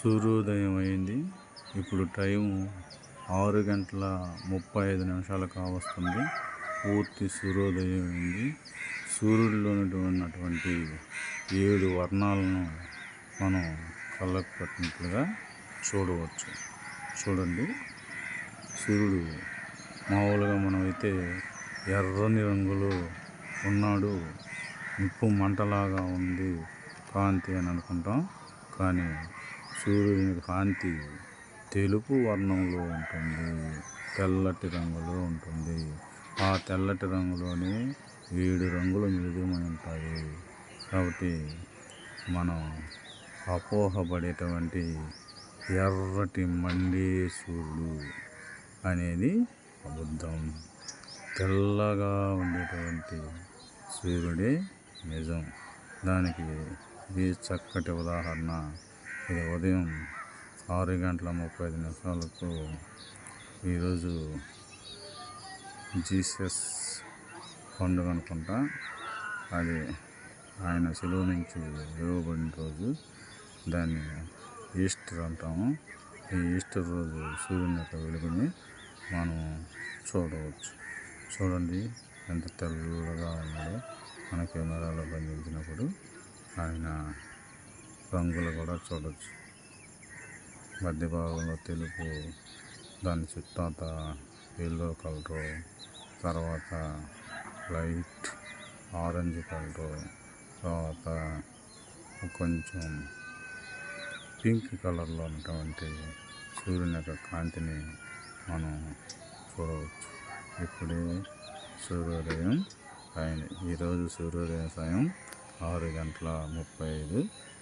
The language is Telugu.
సూర్యోదయం అయింది. ఇప్పుడు టైము 6:35 కావస్తుంది. పూర్తి సూర్యోదయం అయింది. సూర్యుడిలో ఉన్నటువంటి 7 వర్ణాలను మనం కళ్ళకు కట్టినట్లుగా చూడవచ్చు. చూడండి, సూర్యుడు మామూలుగా మనమైతే ఎర్రని రంగులో ఉన్నాడు, నిప్పు మంటలాగా ఉంది కాంతి అని అనుకుంటాం. కానీ సూర్యుని కాంతి తెలుపు వర్ణంలో ఉంటుంది, తెల్లటి రంగులో ఉంటుంది. ఆ తెల్లటి రంగులోనే 7 రంగులు మిళితమై ఉంటాయి. కాబట్టి మనం అపోహపడేటువంటి ఎర్రటి మండే సూర్యుడు అనేది అబద్ధం. తెల్లగా ఉండేటువంటి సూర్యుడే నిజం. దానికి ఇది చక్కటి ఉదాహరణ. ఇది ఉదయం 6:35 ఈరోజు జీసస్ పండుగ అనుకుంటా. అది ఆయన శిలువ నుంచి లేవబడిన రోజు. దాన్ని ఈస్టర్ అంటాము. ఈ ఈస్టర్ రోజు సూర్యుని యొక్క వెలుగుని మనం చూడవచ్చు. చూడండి ఎంత తెల్లగా ఉన్నాడో. మన కెమెరాలో బంధించినప్పుడు ఆయన రంగులు కూడా చూడవచ్చు. మధ్య భాగంలో తెలుపు, దాని చుట్టూత ఎల్లో కలరు, తర్వాత లైట్ ఆరెంజ్ కలరు, తర్వాత కొంచెం పింక్ కలర్లో ఉన్నటువంటి సూర్యుని యొక్క కాంతిని మనం చూడవచ్చు. ఇప్పుడే సూర్యోదయం అయింది. ఈరోజు సూర్యోదయం సమయం 6:35.